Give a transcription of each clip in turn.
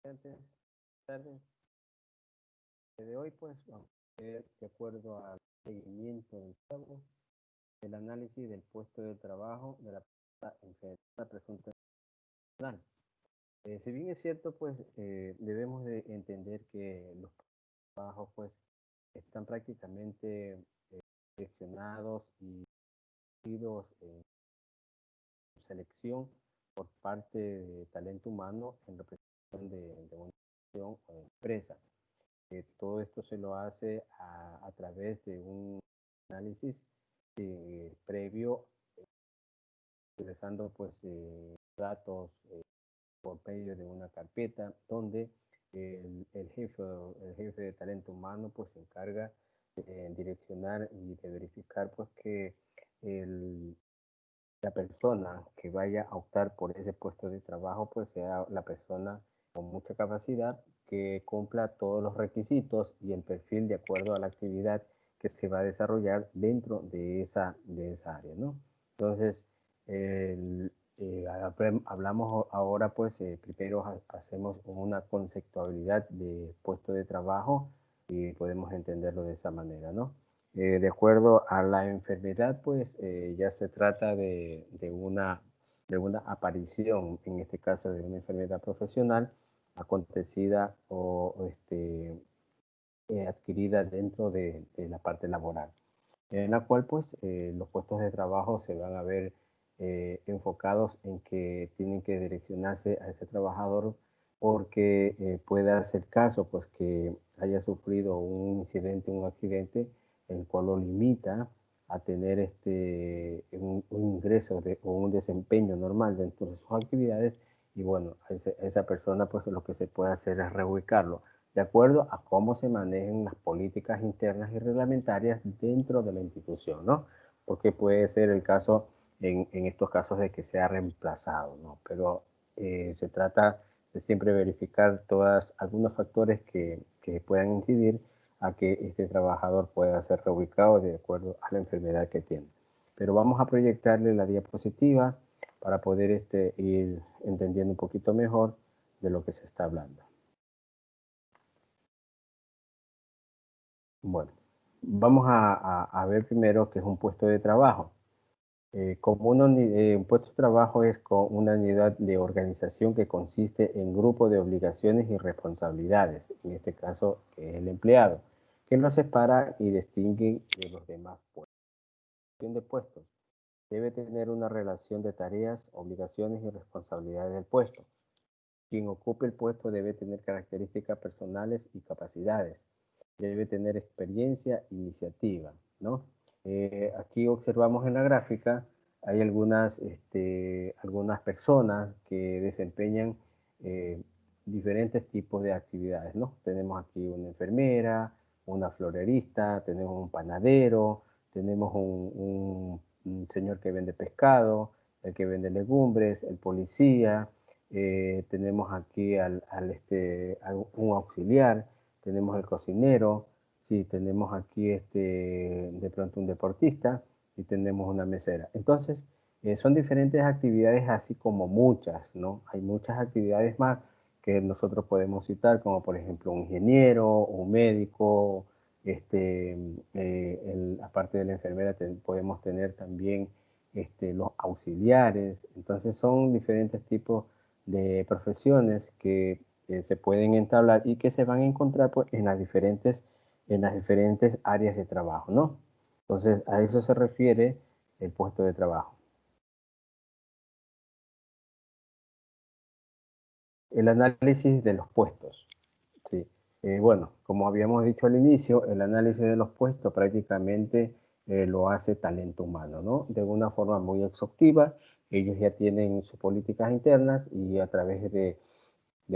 Buenas tardes. De hoy, pues, vamos a ver, de acuerdo al seguimiento del pago, el análisis del puesto de trabajo de la persona enferma presunta enfermedad. Si bien es cierto, pues, debemos de entender que los trabajos, pues, están prácticamente seleccionados y seguidos en selección por parte de talento humano en representación de una institución o empresa. Todo esto se lo hace a través de un análisis previo, utilizando pues datos por medio de una carpeta donde el jefe de talento humano pues se encarga de direccionar y de verificar pues que el, la persona que vaya a optar por ese puesto de trabajo pues sea la persona con mucha capacidad que cumpla todos los requisitos y el perfil de acuerdo a la actividad que se va a desarrollar dentro de esa área, ¿no? Entonces, hablamos ahora, pues, primero hacemos una conceptualidad de puesto de trabajo y podemos entenderlo de esa manera, ¿no? De acuerdo a la enfermedad, pues ya se trata de una aparición, en este caso de una enfermedad profesional, acontecida adquirida dentro de la parte laboral, en la cual pues los puestos de trabajo se van a ver enfocados en que tienen que direccionarse a ese trabajador porque puede darse el caso pues que haya sufrido un incidente, un accidente, el cual lo limita a tener un ingreso o un desempeño normal dentro de sus actividades y bueno, a esa persona pues lo que se puede hacer es reubicarlo de acuerdo a cómo se manejen las políticas internas y reglamentarias dentro de la institución, ¿no? Porque puede ser el caso en estos casos de que sea reemplazado, ¿no? Pero se trata de siempre verificar algunos factores que puedan incidir a que este trabajador pueda ser reubicado de acuerdo a la enfermedad que tiene. Pero vamos a proyectarle la diapositiva para poder ir entendiendo un poquito mejor de lo que se está hablando. Bueno, vamos a ver primero qué es un puesto de trabajo. Un puesto de trabajo es una unidad de organización que consiste en grupo de obligaciones y responsabilidades, en este caso que es el empleado, que lo separa y distingue de los demás puestos. De puestos debe tener una relación de tareas, obligaciones y responsabilidades del puesto. Quien ocupe el puesto debe tener características personales y capacidades. Debe tener experiencia e iniciativa, ¿no? Aquí observamos en la gráfica, hay algunas personas que desempeñan eh, diferentes tipos de actividades, ¿no? Tenemos aquí una enfermera, una florerista, tenemos un panadero, tenemos un señor que vende pescado, el que vende legumbres, el policía, tenemos aquí un auxiliar, tenemos el cocinero, sí, tenemos aquí de pronto un deportista y tenemos una mesera. Entonces, son diferentes actividades, así como muchas, ¿no? Hay muchas actividades más que nosotros podemos citar, como por ejemplo un ingeniero, un médico, aparte de la enfermera podemos tener también los auxiliares. Entonces, son diferentes tipos de profesiones que se pueden entablar y que se van a encontrar pues, en las diferentes áreas de trabajo, ¿no? Entonces, a eso se refiere el puesto de trabajo. El análisis de los puestos, ¿sí? Bueno, como habíamos dicho al inicio, el análisis de los puestos prácticamente lo hace talento humano, ¿no? De una forma muy exhaustiva, ellos ya tienen sus políticas internas y a través de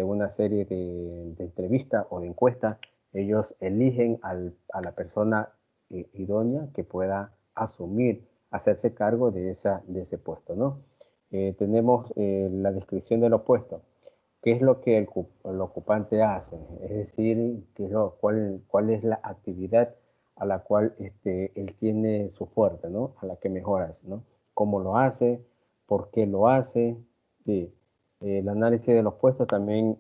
una serie de entrevistas o de encuestas, ellos eligen a la persona idónea que pueda asumir, hacerse cargo de ese puesto, ¿no? Tenemos la descripción de los puestos. ¿Qué es lo que el ocupante hace? Es decir, cuál es la actividad a la cual él tiene su fuerte, ¿no? A la que mejoras, ¿no? ¿Cómo lo hace? ¿Por qué lo hace? Sí. El análisis de los puestos también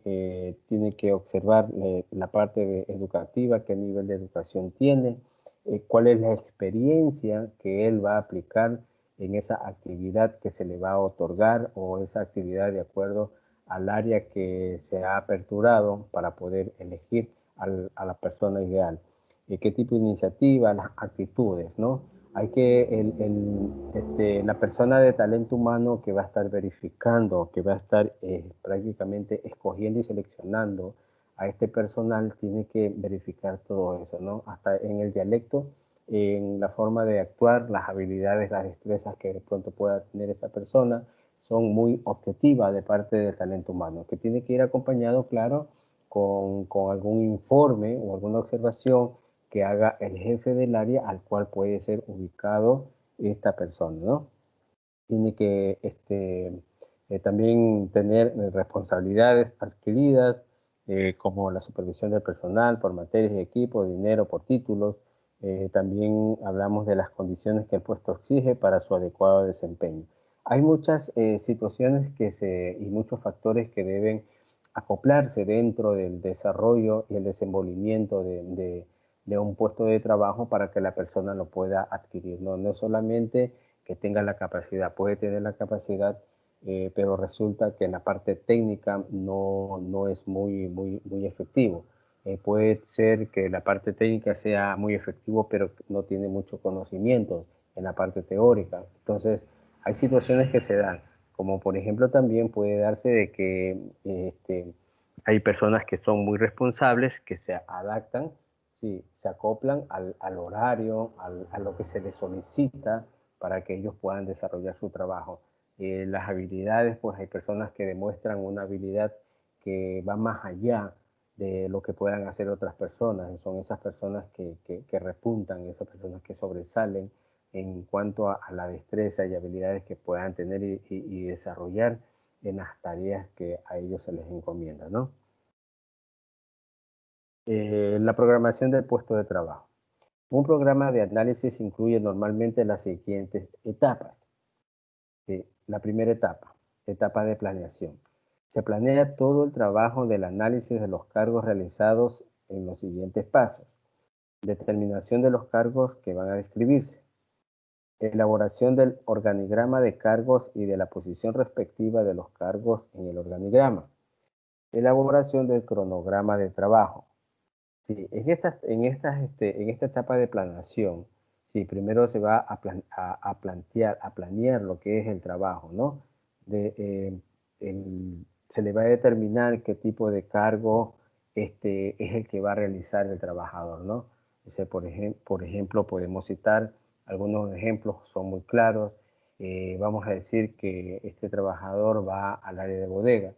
tiene que observar la parte educativa, qué nivel de educación tiene, cuál es la experiencia que él va a aplicar en esa actividad que se le va a otorgar o esa actividad de acuerdo al área que se ha aperturado para poder elegir a la persona ideal. ¿Qué tipo de iniciativa? Las actitudes, ¿no? Hay que, la persona de talento humano que va a estar verificando, que va a estar prácticamente escogiendo y seleccionando a este personal, tiene que verificar todo eso, ¿no? Hasta en el dialecto, en la forma de actuar, las habilidades, las destrezas que de pronto pueda tener esta persona, son muy objetivas de parte del talento humano, que tiene que ir acompañado, claro, con algún informe o alguna observación que haga el jefe del área al cual puede ser ubicado esta persona, ¿no? Tiene que también tener responsabilidades adquiridas, como la supervisión del personal por materias y equipos, dinero por títulos. También hablamos de las condiciones que el puesto exige para su adecuado desempeño. Hay muchas situaciones y muchos factores que deben acoplarse dentro del desarrollo y el desenvolvimiento de un puesto de trabajo para que la persona lo pueda adquirir. No, no solamente que tenga la capacidad, puede tener la capacidad, pero resulta que en la parte técnica no es muy efectivo. Puede ser que la parte técnica sea muy efectivo, pero no tiene mucho conocimiento en la parte teórica. Entonces, hay situaciones que se dan, como por ejemplo también puede darse de que hay personas que son muy responsables, que se adaptan, sí, se acoplan al horario, a lo que se les solicita para que ellos puedan desarrollar su trabajo. Las habilidades, pues hay personas que demuestran una habilidad que va más allá de lo que puedan hacer otras personas. Son esas personas que repuntan, esas personas que sobresalen en cuanto a la destreza y habilidades que puedan tener y desarrollar en las tareas que a ellos se les encomienda, ¿no? La programación del puesto de trabajo. Un programa de análisis incluye normalmente las siguientes etapas. La primera etapa, etapa de planeación. Se planea todo el trabajo del análisis de los cargos realizados en los siguientes pasos. Determinación de los cargos que van a describirse. Elaboración del organigrama de cargos y de la posición respectiva de los cargos en el organigrama. Elaboración del cronograma de trabajo. Sí, en esta etapa de planeación, sí, primero se va a planear lo que es el trabajo, ¿no? Se le va a determinar qué tipo de cargo es el que va a realizar el trabajador, ¿no? O sea, por ejemplo, podemos citar algunos ejemplos, son muy claros. Vamos a decir que este trabajador va al área de bodega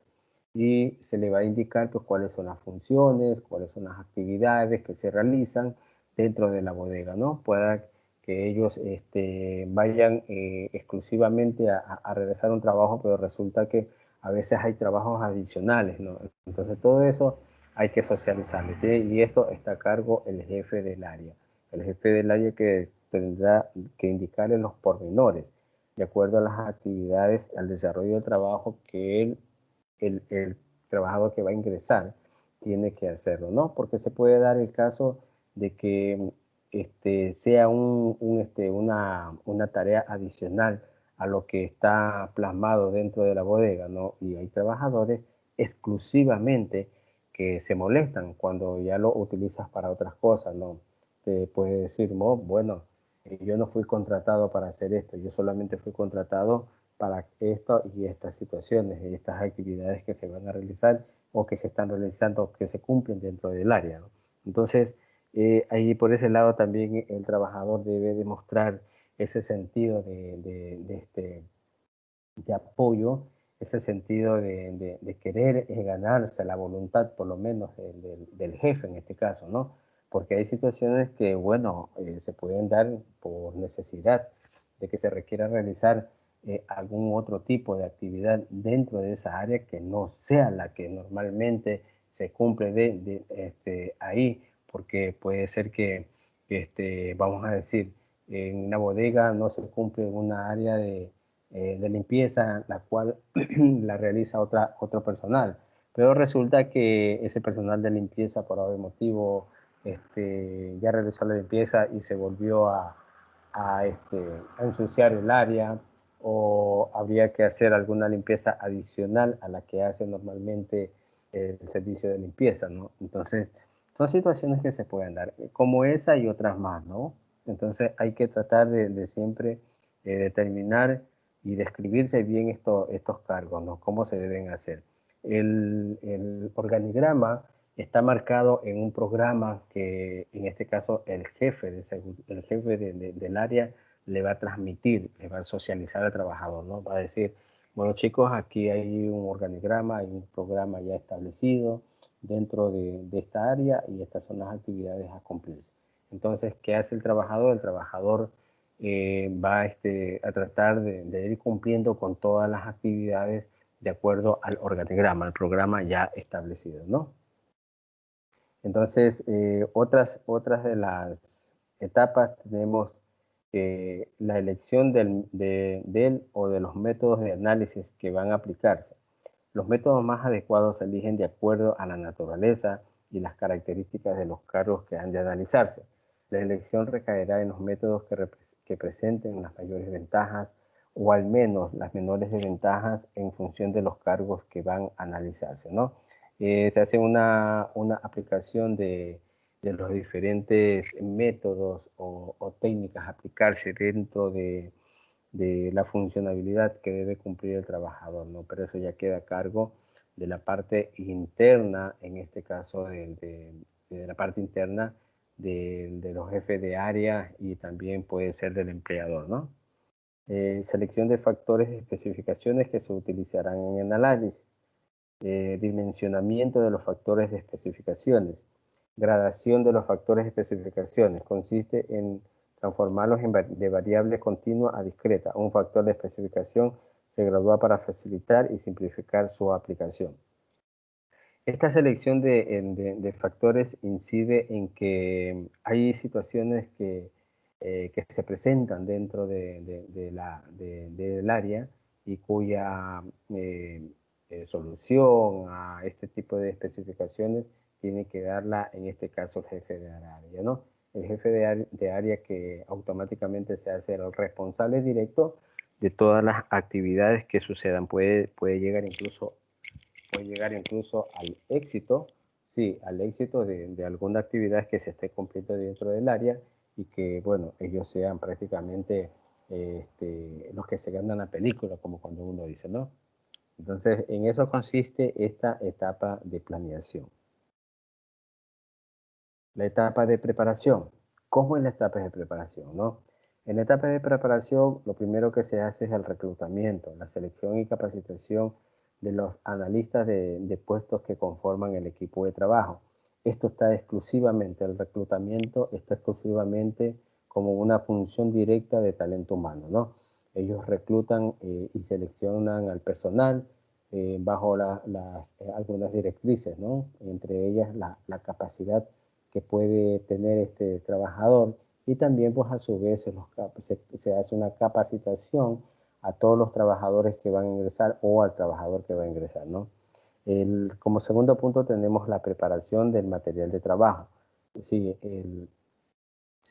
y se le va a indicar pues, cuáles son las funciones, cuáles son las actividades que se realizan dentro de la bodega, ¿no? Pueda que ellos vayan exclusivamente a realizar un trabajo, pero resulta que a veces hay trabajos adicionales, ¿no? Entonces todo eso hay que socializarlo, ¿sí? Y esto está a cargo el jefe del área. El jefe del área que tendrá que indicarle los pormenores, de acuerdo a las actividades, al desarrollo del trabajo que el trabajador que va a ingresar tiene que hacerlo, ¿no? Porque se puede dar el caso de que sea una tarea adicional a lo que está plasmado dentro de la bodega, ¿no? Y hay trabajadores exclusivamente que se molestan cuando ya lo utilizas para otras cosas, ¿no? Te puede decir, "Mo, bueno, yo no fui contratado para hacer esto, yo solamente fui contratado para esto y estas situaciones y estas actividades que se van a realizar o que se están realizando o que se cumplen dentro del área, ¿no? Entonces, ahí por ese lado también el trabajador debe demostrar ese sentido de apoyo, ese sentido de querer ganarse la voluntad, por lo menos, del jefe en este caso, ¿no? Porque hay situaciones que, bueno, se pueden dar por necesidad de que se requiera realizar algún otro tipo de actividad dentro de esa área que no sea la que normalmente se cumple ahí, porque puede ser que vamos a decir, en una bodega no se cumple una área de limpieza, la cual la realiza otro personal. Pero resulta que ese personal de limpieza, por algún motivo, ya realizó la limpieza y se volvió a ensuciar el área, o habría que hacer alguna limpieza adicional a la que hace normalmente el servicio de limpieza, ¿no? Entonces, son situaciones que se pueden dar, como esa y otras más, ¿no? Entonces, hay que tratar de siempre determinar y describirse bien estos cargos, ¿no? Cómo se deben hacer. El organigrama está marcado en un programa que, en este caso, el jefe, del área le va a transmitir, le va a socializar al trabajador, ¿no? Va a decir, bueno, chicos, aquí hay un organigrama, hay un programa ya establecido dentro de esta área y estas son las actividades a cumplirse. Entonces, ¿qué hace el trabajador? El trabajador va a tratar de ir cumpliendo con todas las actividades de acuerdo al organigrama, al programa ya establecido, ¿no? Entonces, otras de las etapas tenemos la elección del o de los métodos de análisis que van a aplicarse. Los métodos más adecuados se eligen de acuerdo a la naturaleza y las características de los cargos que han de analizarse. La elección recaerá en los métodos que presenten las mayores ventajas o al menos las menores desventajas en función de los cargos que van a analizarse, ¿no? Se hace una aplicación de los diferentes métodos o técnicas a aplicarse dentro de la funcionalidad que debe cumplir el trabajador, ¿no? Pero eso ya queda a cargo de la parte interna, en este caso de la parte interna de los jefes de área y también puede ser del empleador, ¿no? Selección de factores y especificaciones que se utilizarán en el análisis. Dimensionamiento de los factores de especificaciones. Gradación de los factores de especificaciones. Consiste en transformarlos de variable continua a discreta. Un factor de especificación se gradúa para facilitar y simplificar su aplicación. Esta selección de factores incide en que hay situaciones que se presentan dentro del área y cuya solución a este tipo de especificaciones tiene que darla, en este caso, el jefe de área, ¿no? El jefe de área que automáticamente se hace el responsable directo de todas las actividades que sucedan. Puede llegar incluso al éxito, sí, al éxito de alguna actividad que se esté cumpliendo dentro del área y que, bueno, ellos sean prácticamente los que se ganan la película, como cuando uno dice, ¿no? Entonces, en eso consiste esta etapa de planeación. La etapa de preparación. ¿Cómo es la etapa de preparación, no? En la etapa de preparación, lo primero que se hace es el reclutamiento, la selección y capacitación de los analistas de puestos que conforman el equipo de trabajo. Esto está exclusivamente, el reclutamiento está exclusivamente como una función directa de talento humano, ¿no? Ellos reclutan y seleccionan al personal bajo algunas directrices, ¿no? Entre ellas la capacidad que puede tener este trabajador y también pues a su vez se hace una capacitación a todos los trabajadores que van a ingresar o al trabajador que va a ingresar, ¿no? Como segundo punto tenemos la preparación del material de trabajo. Sí,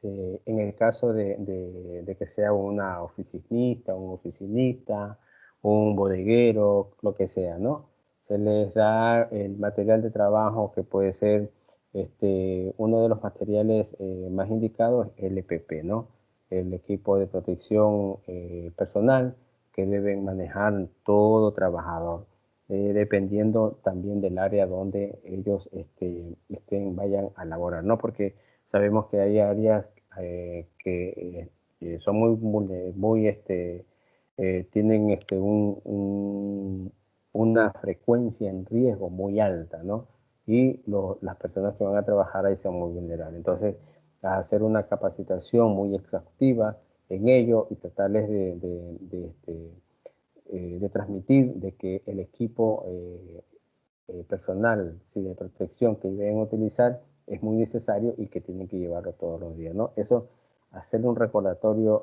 en el caso de que sea una oficinista, un oficinista, un bodeguero, lo que sea, ¿no? Se les da el material de trabajo que puede ser uno de los materiales más indicados, el EPP, ¿no? El equipo de protección personal que deben manejar todo trabajador, dependiendo también del área donde ellos vayan a laborar, ¿no? Porque sabemos que hay áreas que son tienen una frecuencia en riesgo muy alta, ¿no? Y las personas que van a trabajar ahí son muy vulnerables. Entonces, hacer una capacitación muy exhaustiva en ello y tratarles de transmitir de que el equipo personal, sí, de protección que deben utilizar es muy necesario y que tienen que llevarlo todos los días, ¿no? Eso, hacer un recordatorio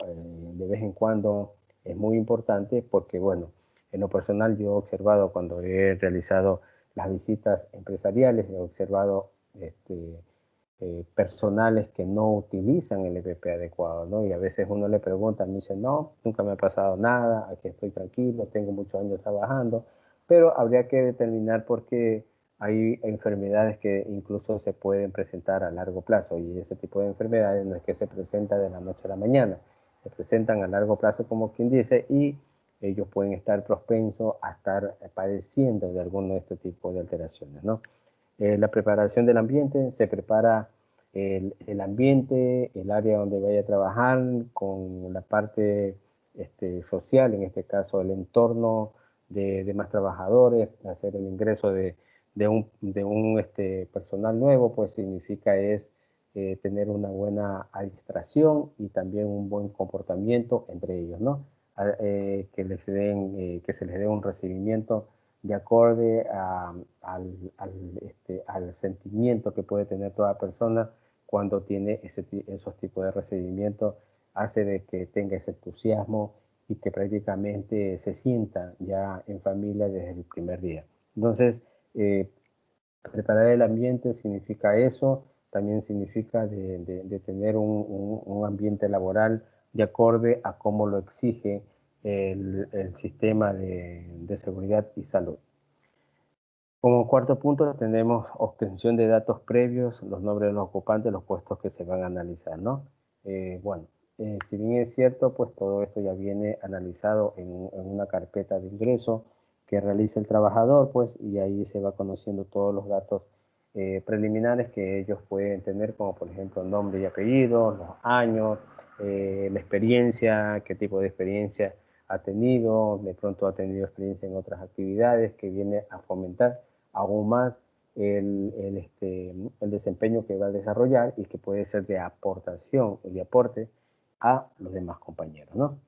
de vez en cuando es muy importante porque, bueno, en lo personal yo he observado cuando he realizado las visitas empresariales, he observado personales que no utilizan el EPP adecuado, ¿no? Y a veces uno le pregunta, me dice, no, nunca me ha pasado nada, aquí estoy tranquilo, tengo muchos años trabajando, pero habría que determinar por qué hay enfermedades que incluso se pueden presentar a largo plazo, y ese tipo de enfermedades no es que se presenta de la noche a la mañana, se presentan a largo plazo como quien dice, y ellos pueden estar propensos a estar padeciendo de alguno de este tipo de alteraciones, ¿no? La preparación del ambiente, se prepara el ambiente, el área donde vaya a trabajar, con la parte social, en este caso el entorno de más trabajadores, hacer el ingreso de un personal nuevo, pues significa tener una buena administración y también un buen comportamiento entre ellos, ¿no? Que se les dé un recibimiento de acorde al sentimiento que puede tener toda persona cuando tiene esos tipos de recibimiento, hace de que tenga ese entusiasmo y que prácticamente se sienta ya en familia desde el primer día. Entonces, preparar el ambiente significa eso, también significa de tener un ambiente laboral de acorde a cómo lo exige el sistema de seguridad y salud. Como cuarto punto tenemos obtención de datos previos, los nombres de los ocupantes, los puestos que se van a analizar, ¿no? Bueno, si bien es cierto, pues todo esto ya viene analizado en una carpeta de ingreso que realiza el trabajador, pues, y ahí se va conociendo todos los datos preliminares que ellos pueden tener, como por ejemplo nombre y apellido, los años, la experiencia, qué tipo de experiencia ha tenido, de pronto ha tenido experiencia en otras actividades que viene a fomentar aún más el desempeño que va a desarrollar y que puede ser de aportación y de aporte a los demás compañeros, ¿no?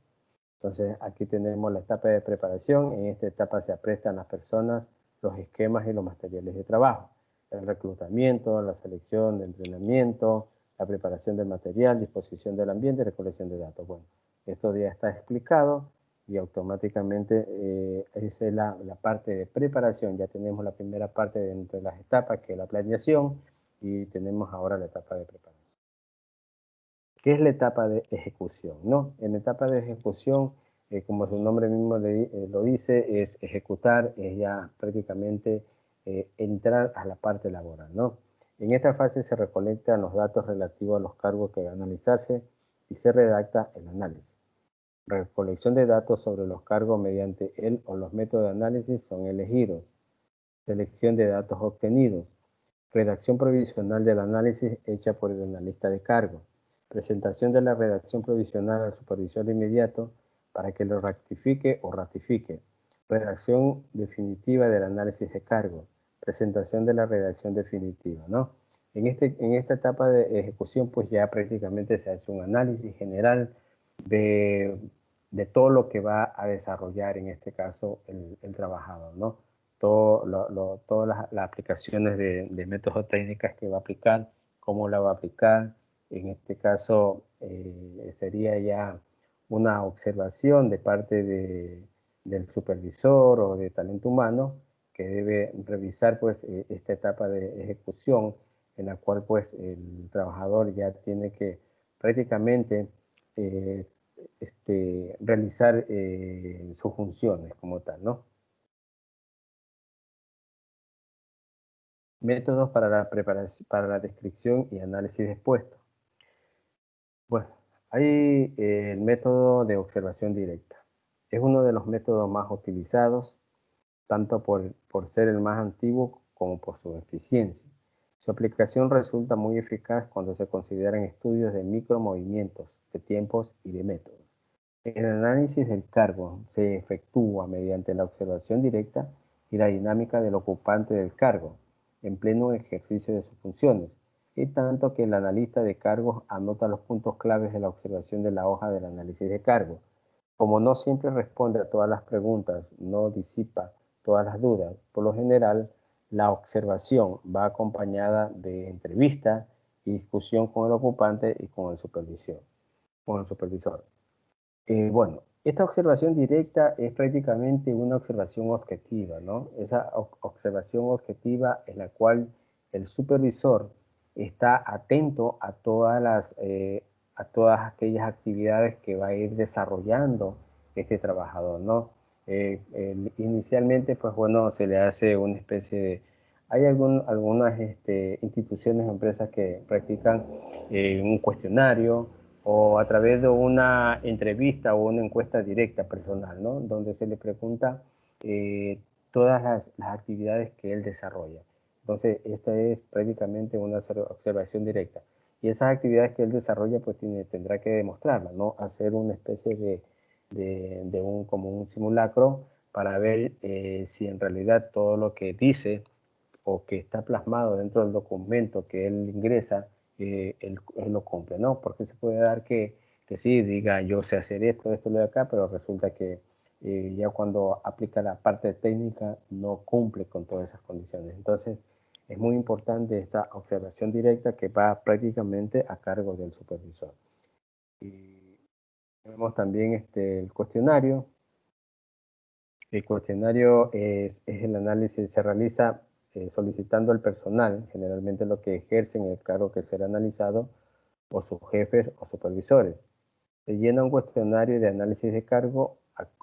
Entonces, aquí tenemos la etapa de preparación. En esta etapa se aprestan las personas, los esquemas y los materiales de trabajo. El reclutamiento, la selección de entrenamiento, la preparación del material, disposición del ambiente y recolección de datos. Bueno, esto ya está explicado y automáticamente esa es la parte de preparación. Ya tenemos la primera parte de las etapas, que es la planeación, y tenemos ahora la etapa de preparación. ¿Qué es la etapa de ejecución? ¿No? En la etapa de ejecución, como su nombre mismo lo dice, es ejecutar, es ya prácticamente entrar a la parte laboral, ¿no? En esta fase se recolectan los datos relativos a los cargos que van a analizarse y se redacta el análisis. Recolección de datos sobre los cargos mediante el o los métodos de análisis son elegidos. Selección de datos obtenidos. Redacción provisional del análisis hecha por el analista de cargo. Presentación de la redacción provisional al supervisor inmediato para que lo rectifique o ratifique. Redacción definitiva del análisis de cargo. Presentación de la redacción definitiva, ¿no? En esta etapa de ejecución, pues ya prácticamente se hace un análisis general de todo lo que va a desarrollar en este caso el trabajador, ¿no? Todas las aplicaciones de métodos técnicas que va a aplicar, cómo la va a aplicar. En este caso sería ya una observación de parte del supervisor o de talento humano que debe revisar pues esta etapa de ejecución en la cual pues el trabajador ya tiene que prácticamente eh, realizar sus funciones como tal, ¿no? Métodos para la preparación, para la descripción y análisis de puestos. Bueno, hay el método de observación directa. Es uno de los métodos más utilizados, tanto por ser el más antiguo como por su eficiencia. Su aplicación resulta muy eficaz cuando se consideran estudios de micromovimientos, de tiempos y de métodos. El análisis del cargo se efectúa mediante la observación directa y la dinámica del ocupante del cargo, en pleno ejercicio de sus funciones, y tanto que el analista de cargos anota los puntos claves de la observación de la hoja del análisis de cargo. Como no siempre responde a todas las preguntas, no disipa todas las dudas, por lo general, la observación va acompañada de entrevista y discusión con el ocupante y con el supervisor. Bueno, Esta observación directa es prácticamente una observación objetiva, ¿no? Esa observación objetiva en la cual el supervisor está atento a todas aquellas actividades que va a ir desarrollando este trabajador, ¿no? Inicialmente, pues bueno, se le hace una especie de... Hay algunas instituciones o empresas que practican un cuestionario, o a través de una entrevista o una encuesta directa personal, ¿no? Donde se le pregunta todas las actividades que él desarrolla. Entonces, esta es prácticamente una observación directa. Y esas actividades que él desarrolla, pues tendrá que demostrarlas, ¿no? Hacer una especie como un simulacro para ver si en realidad todo lo que dice o que está plasmado dentro del documento que él ingresa, él lo cumple, ¿no? Porque se puede dar que sí, diga yo sé hacer esto, esto, lo de acá, pero resulta que ya cuando aplica la parte técnica no cumple con todas esas condiciones. Entonces, es muy importante esta observación directa que va prácticamente a cargo del supervisor. Y tenemos también el cuestionario. El cuestionario es el análisis, se realiza solicitando al personal, generalmente lo que ejercen el cargo que será analizado, o sus jefes o supervisores. Se llena un cuestionario de análisis de cargo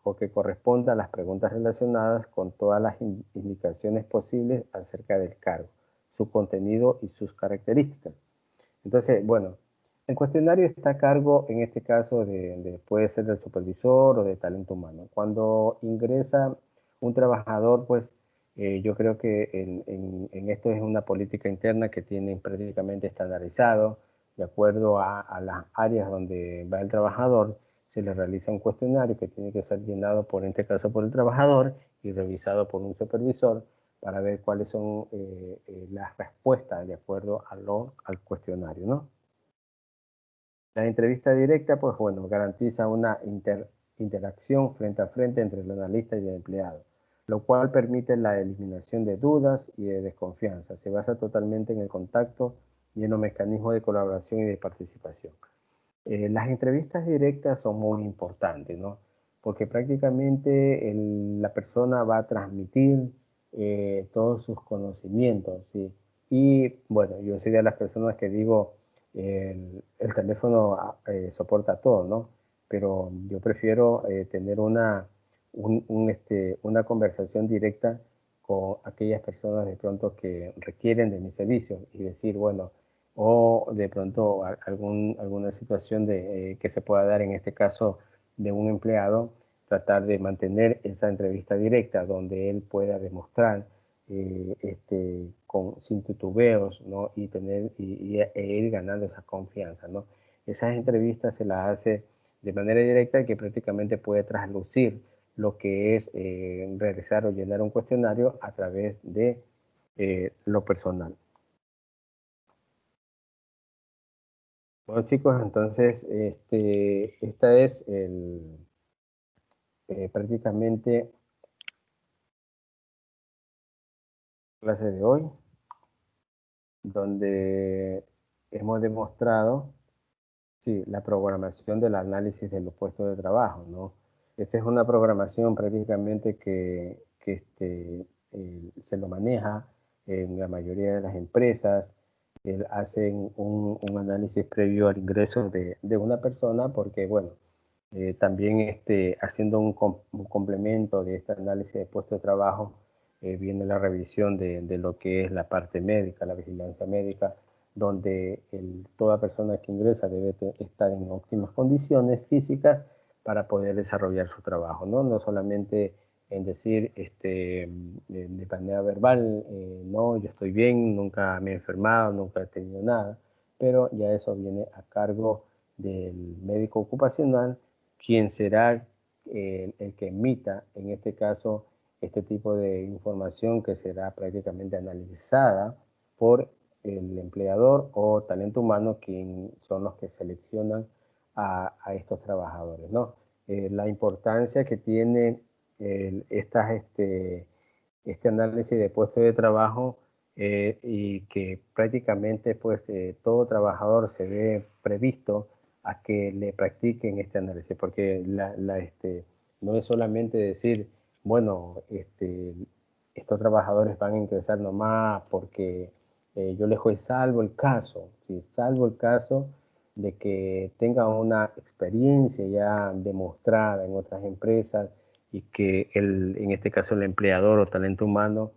o que corresponda a las preguntas relacionadas con todas las indicaciones posibles acerca del cargo, su contenido y sus características. Entonces, bueno, el cuestionario está a cargo, en este caso, puede ser del supervisor o de talento humano. Cuando ingresa un trabajador, pues yo creo que en esto es una política interna que tienen prácticamente estandarizado, de acuerdo a las áreas donde va el trabajador, se le realiza un cuestionario que tiene que ser llenado en este caso, por el trabajador y revisado por un supervisor para ver cuáles son las respuestas de acuerdo al cuestionario, ¿no? La entrevista directa, pues bueno, garantiza una interacción frente a frente entre el analista y el empleado, lo cual permite la eliminación de dudas y de desconfianza. Se basa totalmente en el contacto y en los mecanismos de colaboración y de participación. Las entrevistas directas son muy importantes, ¿no? Porque prácticamente la persona va a transmitir todos sus conocimientos, ¿sí? Y bueno, yo soy de las personas que digo, el teléfono soporta todo, ¿no? Pero yo prefiero tener una conversación directa con aquellas personas de pronto que requieren de mis servicios y decir, bueno, o de pronto alguna situación que se pueda dar en este caso de un empleado, tratar de mantener esa entrevista directa donde él pueda demostrar sin titubeos, ¿no? E ir ganando esa confianza, ¿no? Esas entrevistas se las hace de manera directa y que prácticamente puede traslucir lo que es realizar o llenar un cuestionario a través de lo personal. Bueno, chicos, entonces esta es prácticamente la clase de hoy, donde hemos demostrado, sí, la programación del análisis de los puestos de trabajo, ¿no? Esta es una programación prácticamente que se lo maneja en la mayoría de las empresas. Hacen un análisis previo al ingreso de una persona porque, bueno, también haciendo un complemento de este análisis de puesto de trabajo, viene la revisión de lo que es la parte médica, la vigilancia médica, donde toda persona que ingresa debe estar en óptimas condiciones físicas para poder desarrollar su trabajo, ¿no? No solamente en decir de manera verbal, no, yo estoy bien, nunca me he enfermado, nunca he tenido nada, pero ya eso viene a cargo del médico ocupacional, quien será el que emita, en este caso, este tipo de información que será prácticamente analizada por el empleador o talento humano, quien son los que seleccionan a estos trabajadores, ¿no? La importancia que tiene este análisis de puesto de trabajo y que prácticamente pues todo trabajador se ve previsto a que le practiquen este análisis, porque no es solamente decir, bueno, estos trabajadores van a ingresar nomás porque yo les doy salvo el caso, si salvo el caso de que tengan una experiencia ya demostrada en otras empresas y que en este caso el empleador o talento humano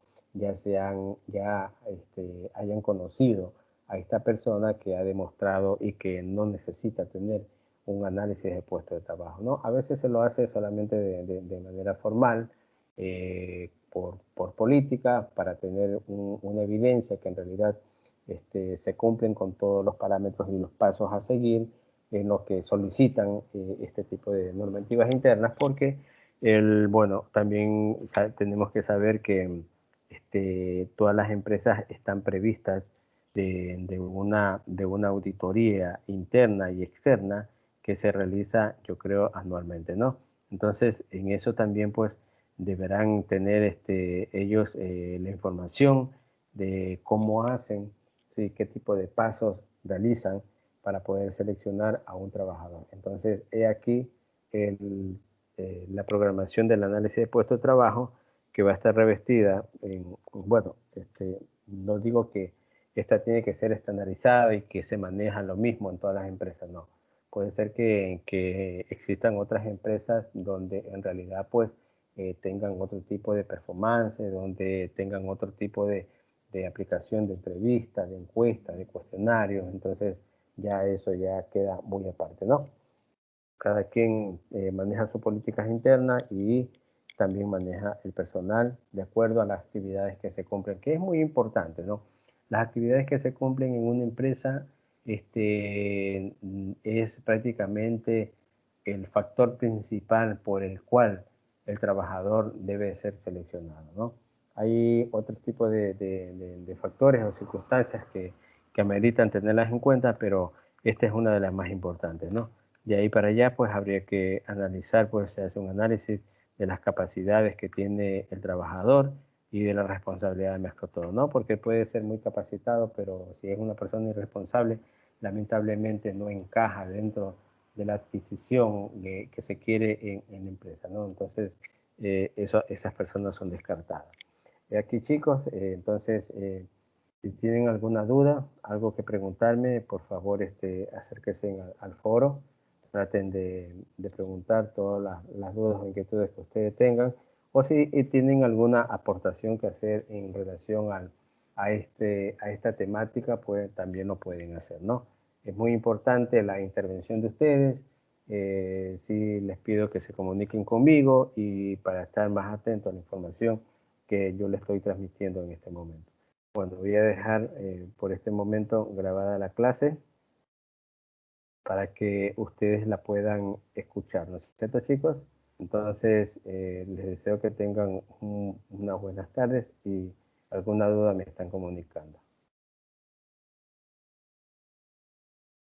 hayan conocido a esta persona que ha demostrado y que no necesita tener un análisis de puesto de trabajo, ¿no? A veces se lo hace solamente de manera formal, por política, para tener una evidencia que en realidad se cumplen con todos los parámetros y los pasos a seguir en los que solicitan este tipo de normativas internas, porque bueno, también tenemos que saber que todas las empresas están previstas de una auditoría interna y externa que se realiza, yo creo, anualmente, ¿no? Entonces, en eso también, pues, deberán tener ellos la información de cómo hacen, ¿sí? Qué tipo de pasos realizan para poder seleccionar a un trabajador. Entonces, he aquí la programación del análisis de puesto de trabajo que va a estar revestida bueno, no digo que esta tiene que ser estandarizada y que se maneja lo mismo en todas las empresas, no. Puede ser que existan otras empresas donde en realidad pues tengan otro tipo de performance, donde tengan otro tipo de aplicación de entrevistas, de encuestas, de cuestionarios, entonces ya eso ya queda muy aparte, ¿no? Cada quien maneja sus políticas internas y también maneja el personal de acuerdo a las actividades que se cumplen, que es muy importante, ¿no? Las actividades que se cumplen en una empresa es prácticamente el factor principal por el cual el trabajador debe ser seleccionado, ¿no? Hay otro tipo de factores o circunstancias que ameritan tenerlas en cuenta, pero esta es una de las más importantes, ¿no? De ahí para allá, pues habría que analizar, pues se hace un análisis de las capacidades que tiene el trabajador y de la responsabilidad más que todo, ¿no? Porque puede ser muy capacitado, pero si es una persona irresponsable, lamentablemente no encaja dentro de la adquisición que se quiere en la empresa, ¿no? Entonces, esas personas son descartadas. Aquí, chicos, entonces, si tienen alguna duda, algo que preguntarme, por favor, acérquense al foro. Traten de preguntar todas las dudas o inquietudes que ustedes tengan. O si tienen alguna aportación que hacer en relación a esta temática, pues también lo pueden hacer, ¿no? Es muy importante la intervención de ustedes. Sí les pido que se comuniquen conmigo y para estar más atentos a la información que yo les estoy transmitiendo en este momento. Bueno, voy a dejar por este momento grabada la clase para que ustedes la puedan escuchar, ¿no es cierto, chicos? Entonces, les deseo que tengan unas buenas tardes y alguna duda me están comunicando.